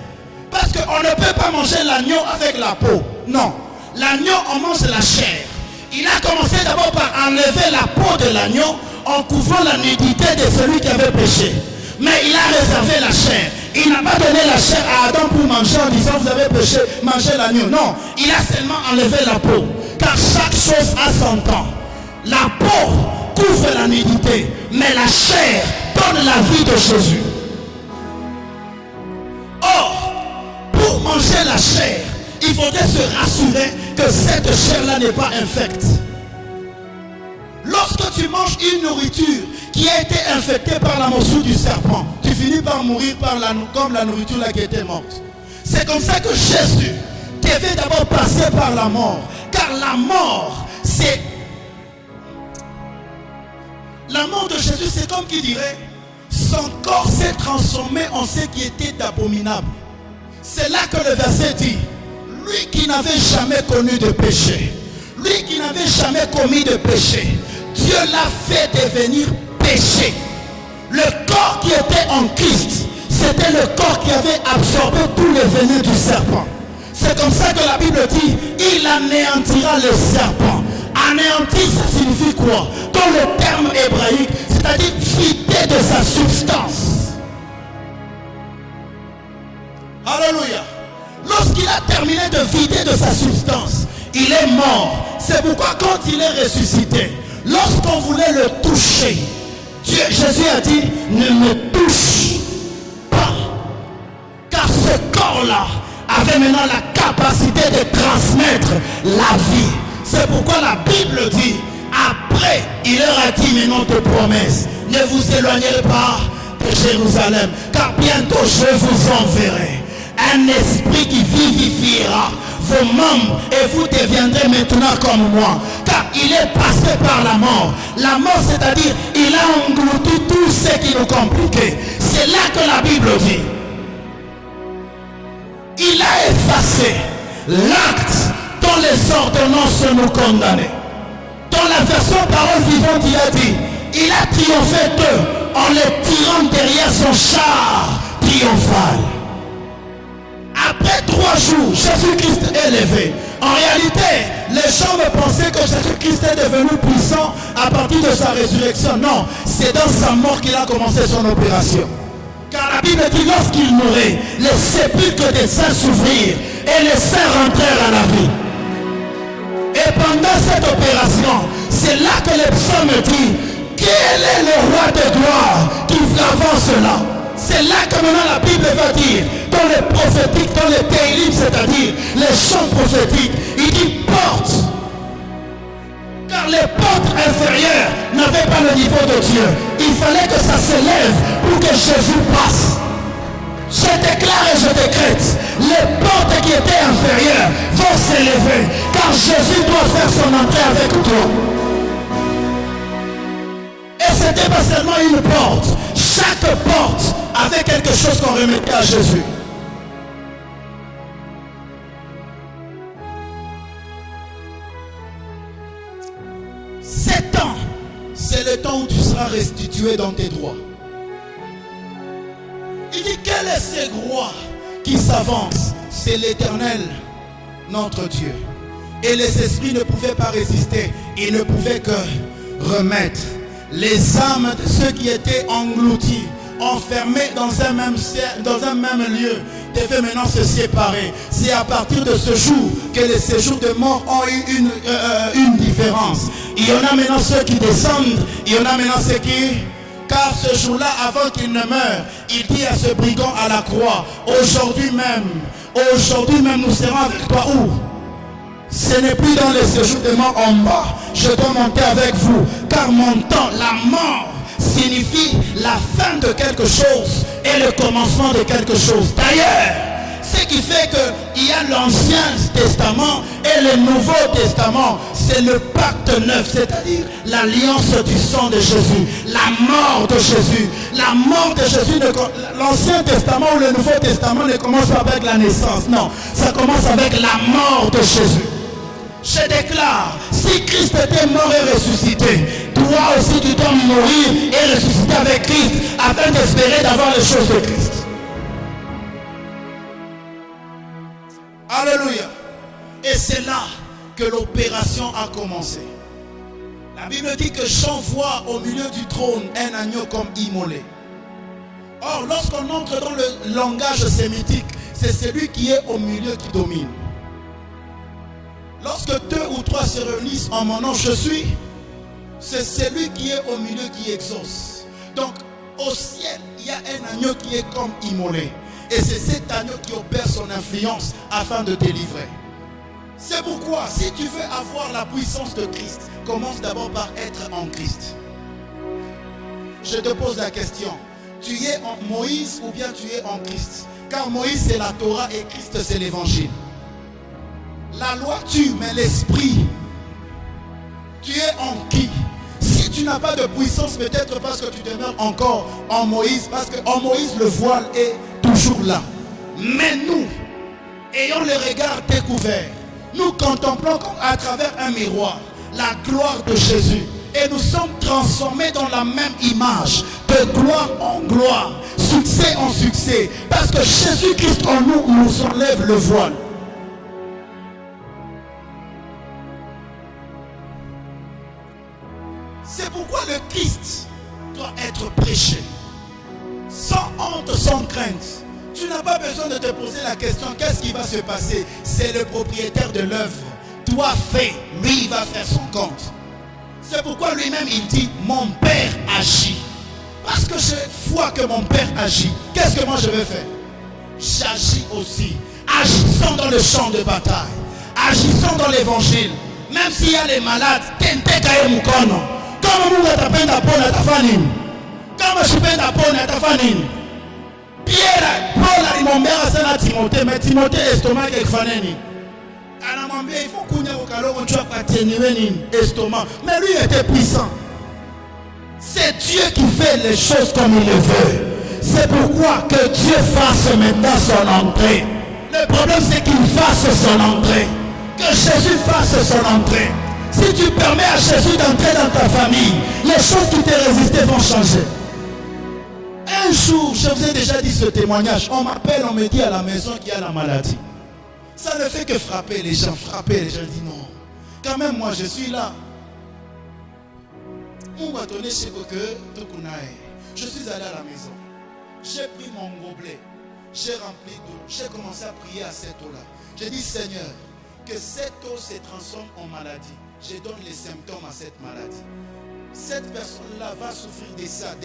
Parce qu'on ne peut pas manger l'agneau avec la peau. Non. L'agneau, on mange la chair. Il a commencé d'abord par enlever la peau de l'agneau en couvrant la nudité de celui qui avait péché. Mais il a réservé la chair. Il n'a pas donné la chair à Adam pour manger en disant vous avez péché, mangez l'agneau. Non, il a seulement enlevé la peau. Car chaque chose a son temps. La peau couvre la nudité, mais la chair donne la vie de Jésus. Or, pour manger la chair, il faudrait se rassurer que cette chair-là n'est pas infecte. Lorsque tu manges une nourriture qui a été infectée par la morsure du serpent, tu finis par mourir comme la nourriture là qui était morte. C'est comme ça que Jésus devait d'abord passer par la mort. Car la mort, c'est... La mort de Jésus, c'est comme qui dirait, son corps s'est transformé en ce qui était d'abominable. C'est là que le verset dit, lui qui n'avait jamais connu de péché, lui qui n'avait jamais commis de péché, Dieu l'a fait devenir péché. Le corps qui était en Christ, c'était le corps qui avait absorbé tout le venin du serpent. C'est comme ça que la Bible dit, il anéantira le serpent. Anéantir, ça signifie quoi? Dans le terme hébraïque, c'est-à-dire vider de sa substance. Alléluia. Lorsqu'il a terminé de vider de sa substance, il est mort. C'est pourquoi quand il est ressuscité, lorsqu'on voulait le toucher, Jésus a dit, ne me touche pas. Car ce corps-là avait maintenant la capacité de transmettre la vie. C'est pourquoi la Bible dit, après, il leur a dit maintenant de promesses, ne vous éloignez pas de Jérusalem, car bientôt je vous enverrai un esprit qui vivifiera vos membres et vous deviendrez maintenant comme moi. Car il est passé par la mort. La mort, c'est-à-dire, il a englouti tout ce qui nous compliquait. C'est là que la Bible dit. Il a effacé l'acte dont les ordonnances nous condamnaient. Dans la version parole vivante, il a dit, il a triomphé d'eux en les tirant derrière son char triomphal. Après 3 jours, Jésus-Christ est levé. En réalité, les gens me pensaient que Jésus-Christ est devenu puissant à partir de sa résurrection. Non, c'est dans sa mort qu'il a commencé son opération. Car la Bible dit, lorsqu'il mourait, les sépulcres des saints s'ouvrirent et les saints rentrèrent à la vie. Et pendant cette opération, c'est là que les psaumes disent, quel est le roi de gloire qui avance là? C'est là que maintenant la Bible va dire, dans les prophétiques, dans les télim, c'est-à-dire les chants prophétiques, il dit porte. Car les portes inférieures n'avaient pas le niveau de Dieu. Il fallait que ça s'élève pour que Jésus passe. Je déclare et je décrète, les portes qui étaient inférieures vont s'élever, car Jésus doit faire son entrée avec toi. Et ce n'était pas seulement une porte. Chaque porte avait quelque chose qu'on remettait à Jésus. Sept ans, c'est le temps où tu seras restitué dans tes droits. Il dit, quel est ce roi qui s'avance? C'est l'Éternel, notre Dieu. Et les esprits ne pouvaient pas résister. Ils ne pouvaient que remettre les âmes de ceux qui étaient engloutis, enfermés dans un même lieu, devaient maintenant se séparer. C'est à partir de ce jour que les séjours de mort ont eu une différence. Il y en a maintenant ceux qui descendent, il y en a maintenant ceux qui... Car ce jour-là, avant qu'il ne meure, il dit à ce brigand à la croix, aujourd'hui même nous serons avec toi où? Ce n'est plus dans les séjours de mort en bas. Je dois monter avec vous. Car mon temps, la mort, signifie la fin de quelque chose et le commencement de quelque chose. D'ailleurs, ce qui fait qu'il y a l'Ancien Testament et le Nouveau Testament, c'est le pacte neuf, c'est-à-dire l'alliance du sang de Jésus, la mort de Jésus. La mort de Jésus, l'Ancien Testament ou le Nouveau Testament ne commence pas avec la naissance, non, ça commence avec la mort de Jésus. Je déclare, si Christ était mort et ressuscité, toi aussi tu dois mourir et ressusciter avec Christ afin d'espérer d'avoir les choses de Christ. Alléluia. Et c'est là que l'opération a commencé. La Bible dit que Jean voit au milieu du trône un agneau comme immolé. Or, lorsqu'on entre dans le langage sémitique, c'est celui qui est au milieu qui domine. Lorsque 2 ou 3 se réunissent en mon nom, je suis, c'est celui qui est au milieu qui exauce. Donc, au ciel, il y a un agneau qui est comme immolé. Et c'est cet agneau qui opère son influence afin de délivrer. C'est pourquoi, si tu veux avoir la puissance de Christ, commence d'abord par être en Christ. Je te pose la question. Tu es en Moïse ou bien tu es en Christ? Car Moïse c'est la Torah et Christ c'est l'évangile. La loi tue, mais l'esprit, tu es en qui? Si tu n'as pas de puissance, peut-être parce que tu demeures encore en Moïse, parce qu'en Moïse le voile est toujours là. Mais nous, ayant le regard découvert, nous contemplons à travers un miroir la gloire de Jésus. Et nous sommes transformés dans la même image, de gloire en gloire, succès en succès. Parce que Jésus-Christ en nous nous enlève le voile. C'est pourquoi le Christ doit être prêché. Sans honte, sans crainte. Tu n'as pas besoin de te poser la question, qu'est-ce qui va se passer? C'est le propriétaire de l'œuvre. Toi fais, lui il va faire son compte. C'est pourquoi lui-même il dit, mon Père agit. Parce que j'ai foi que mon Père agit. Qu'est-ce que moi je vais faire? J'agis aussi. Agissons dans le champ de bataille. Agissons dans l'évangile. Même s'il y a les malades, comme je suis Pierre, Paul a dit mon père à Timothée, mais Timothée estomac avec Faneni. Il faut qu'on ait au calor, tu vas atténuer l'estomac. Mais lui était puissant. C'est Dieu qui fait les choses comme il le veut. C'est pourquoi que Dieu fasse maintenant son entrée. Le problème c'est qu'il fasse son entrée. Que Jésus fasse son entrée. Si tu permets à Jésus d'entrer dans ta famille, les choses qui te résistaient vont changer. Un jour, je vous ai déjà dit ce témoignage, on m'appelle, on me dit à la maison qu'il y a la maladie. Ça ne fait que frapper les gens, Je dis non. Quand même, moi, je suis là. On m'a donné chez Boke, je suis allé à la maison. J'ai pris mon gobelet, j'ai rempli d'eau, j'ai commencé à prier à cette eau-là. J'ai dit, Seigneur, que cette eau se transforme en maladie. Je donne les symptômes à cette maladie. Cette personne-là va souffrir de ça.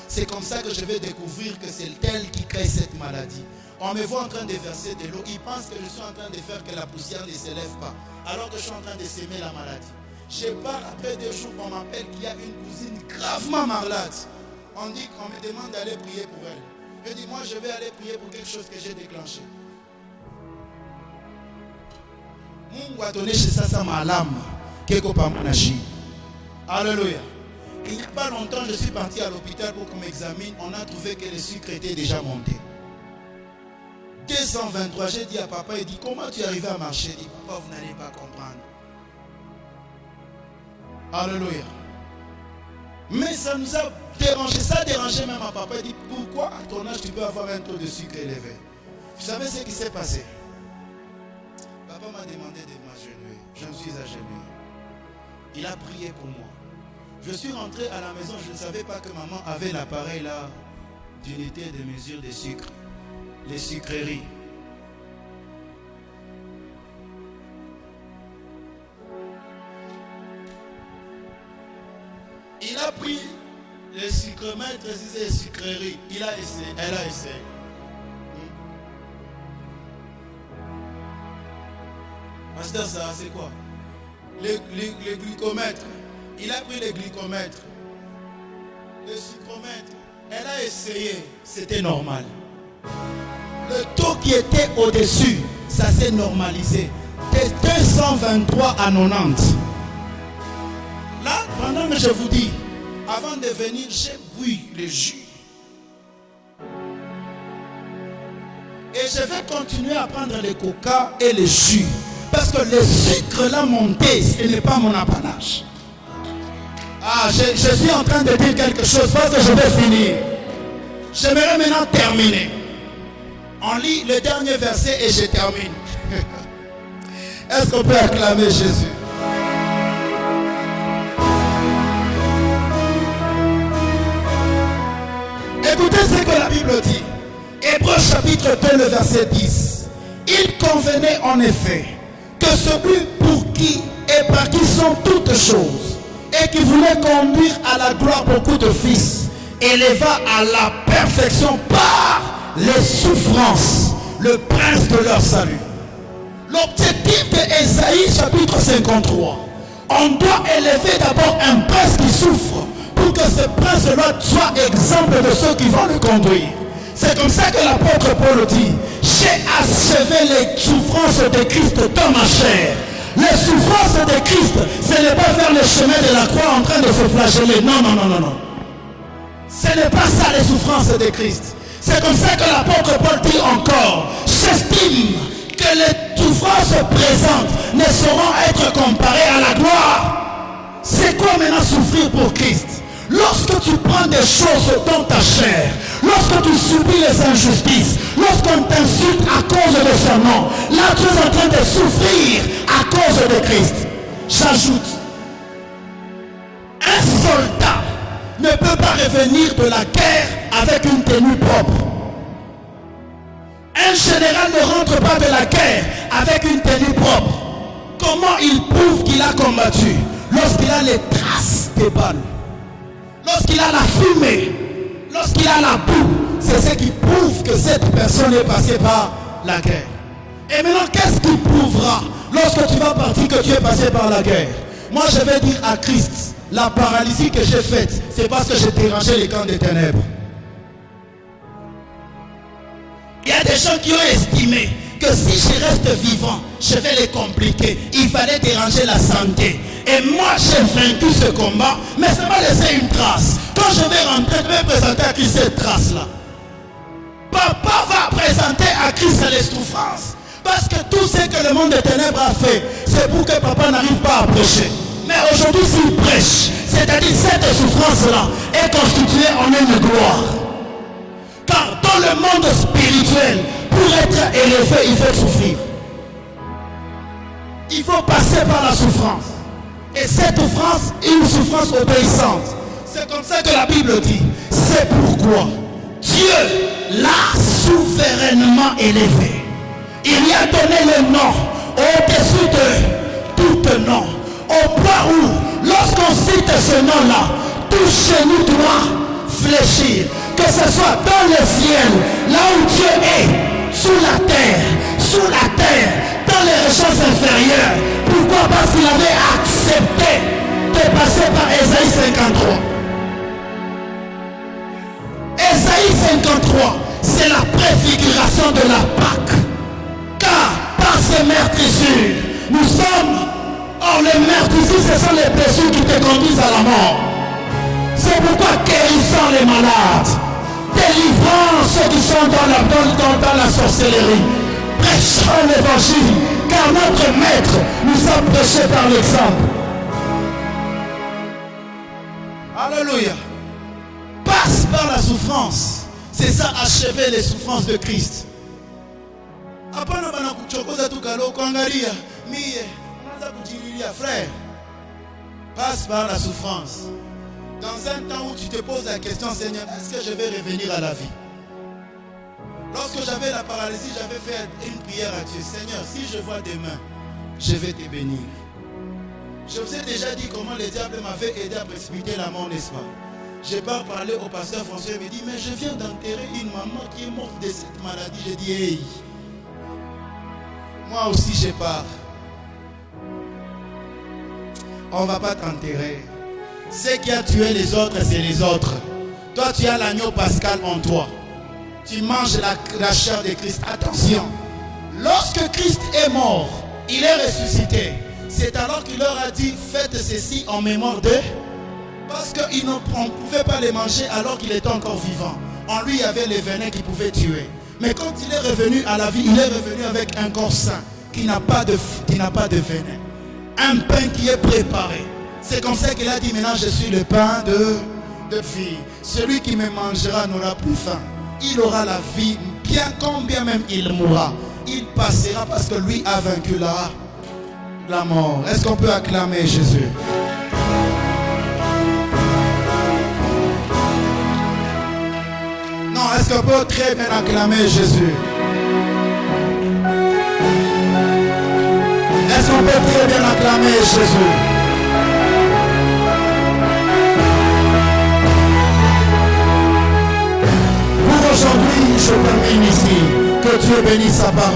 C'est comme ça que je vais découvrir que c'est elle qui crée cette maladie. On me voit en train de verser de l'eau. Ils pensent que je suis en train de faire que la poussière ne s'élève pas. Alors que je suis en train de s'aimer la maladie. Je pars après 2 jours, on m'appelle qu'il y a une cousine gravement malade. On dit qu'on me demande d'aller prier pour elle. Je dis, moi je vais aller prier pour quelque chose que j'ai déclenché. Mungu atoneshe sasa malama keko pamonashi. Alléluia. Il n'y a pas longtemps, je suis parti à l'hôpital pour qu'on m'examine. On a trouvé que le sucre était déjà monté. 223, j'ai dit à papa, il dit, comment tu es arrivé à marcher? Il dit, papa, vous n'allez pas comprendre. Alléluia. Mais ça nous a dérangé, ça a dérangé même à papa. Il dit, pourquoi à ton âge tu peux avoir un taux de sucre élevé? Vous savez ce qui s'est passé? Papa m'a demandé de m'agenouiller. Je me suis agenouillé. Il a prié pour moi. Je suis rentré à la maison, je ne savais pas que maman avait l'appareil là d'unité de mesure des sucres, les sucreries. Il a pris les sucremètres, les sucreries. Il a essayé, elle a essayé. Pasteur, ça c'est quoi? Les glucomètres. Il a pris les glucomètres, le sucromètre. Elle a essayé, c'était normal. Le taux qui était au-dessus, ça s'est normalisé. De 223 à 90. Là, pendant que je vous dis, avant de venir, j'ai bu le jus. Et je vais continuer à prendre les coca et les jus. Parce que le sucre là monté, ce n'est pas mon apanage. Je suis en train de dire quelque chose parce que je vais finir. J'aimerais maintenant terminer. On lit le dernier verset et je termine. Est-ce qu'on peut acclamer Jésus? Écoutez ce que la Bible dit. Hébreux chapitre 2, le verset 10. Il convenait en effet que celui pour qui et par qui sont toutes choses et qui voulait conduire à la gloire beaucoup de fils, éleva à la perfection par les souffrances le prince de leur salut. L'objectif de Ésaïe chapitre 53, on doit élever d'abord un prince qui souffre pour que ce prince-là soit exemple de ceux qui vont le conduire. C'est comme ça que l'apôtre Paul dit: j'ai achevé les souffrances de Christ dans ma chair. Les souffrances de Christ, ce n'est pas faire le chemin de la croix en train de se flageller. Non, non, non, non, non. Ce n'est pas ça les souffrances de Christ. C'est comme ça que l'apôtre Paul dit encore: j'estime que les souffrances présentes ne sauront être comparées à la gloire. C'est quoi maintenant souffrir pour Christ? Lorsque tu prends des choses dans ta chair, lorsque tu subis les injustices, lorsqu'on t'insulte à cause de son nom, là tu es en train de souffrir à cause de Christ. J'ajoute, un soldat ne peut pas revenir de la guerre avec une tenue propre. Un général ne rentre pas de la guerre avec une tenue propre. Comment il prouve qu'il a combattu? Lorsqu'il a les traces des balles, lorsqu'il a la fumée, lorsqu'il a la boue, c'est ce qui prouve que cette personne est passée par la guerre. Et maintenant, qu'est-ce qui prouvera lorsque tu vas partir que tu es passé par la guerre? Moi, je vais dire à Christ, la paralysie que j'ai faite, c'est parce que j'ai dérangé les camps des ténèbres. Il y a des gens qui ont estimé que si je reste vivant, je vais les compliquer. Il fallait déranger la santé. Et moi, j'ai vaincu ce combat, mais ça m'a laissé une trace. Quand je vais rentrer, je vais présenter à Christ cette trace-là. Papa va présenter à Christ les souffrances. Parce que tout ce que le monde des ténèbres a fait, c'est pour que papa n'arrive pas à prêcher. Mais aujourd'hui, s'il prêche, c'est-à-dire cette souffrance-là est constituée en une gloire. Car dans le monde spirituel, pour être élevé, il faut souffrir. Il faut passer par la souffrance. Et cette souffrance est une souffrance obéissante. C'est comme ça que la Bible dit. C'est pourquoi Dieu l'a souverainement élevé. Il lui a donné le nom au-dessus de tout nom. Au point où, lorsqu'on cite ce nom-là, tout genou doit fléchir. Que ce soit dans le ciel, là où Dieu est, sous la terre, dans les régions inférieures. Pourquoi? Parce qu'il avait accepté de passer par Ésaïe 53. Ésaïe 53, c'est la préfiguration de la Pâque. Car par ces meurtrissures, nous sommes... Or les meurtrissures, ce sont les blessures qui te conduisent à la mort. C'est pourquoi guérissant les malades, délivrant ceux qui sont dans la sorcellerie, prêchant l'évangile, car notre maître nous a prêché par l'exemple. Alléluia. Passe par la souffrance. C'est ça, achever les souffrances de Christ. Frère, passe par la souffrance. Dans un temps où tu te poses la question, Seigneur, est-ce que je vais revenir à la vie? Lorsque j'avais la paralysie, j'avais fait une prière à Dieu. Seigneur, si je vois demain, je vais te bénir. Je vous ai déjà dit comment le diable m'avait aidé à précipiter la mort, n'est-ce pas? J'ai pas parlé au pasteur François, il me dit, mais je viens d'enterrer une maman qui est morte de cette maladie. J'ai dit, hey, moi aussi j'ai peur. On ne va pas t'enterrer. Ce qui a tué les autres, c'est les autres. Toi, tu as l'agneau pascal en toi. Tu manges la chair de Christ. Attention, lorsque Christ est mort, il est ressuscité. C'est alors qu'il leur a dit, faites ceci en mémoire d'eux. Parce qu'on ne pouvait pas les manger alors qu'il était encore vivant. En lui, il y avait les venins qui pouvaient tuer. Mais quand il est revenu à la vie, il est revenu avec un corps sain qui n'a pas de venin. Un pain qui est préparé. C'est comme ça qu'il a dit, maintenant je suis le pain de vie. Celui qui me mangera n'aura plus faim. Il aura la vie, bien combien même il mourra. Il passera parce que lui a vaincu la mort. Est-ce qu'on peut acclamer Jésus? Non, est-ce qu'on peut très bien acclamer Jésus? Est-ce qu'on peut très bien acclamer Jésus? Pour aujourd'hui, je termine ici. Que Dieu bénisse sa parole.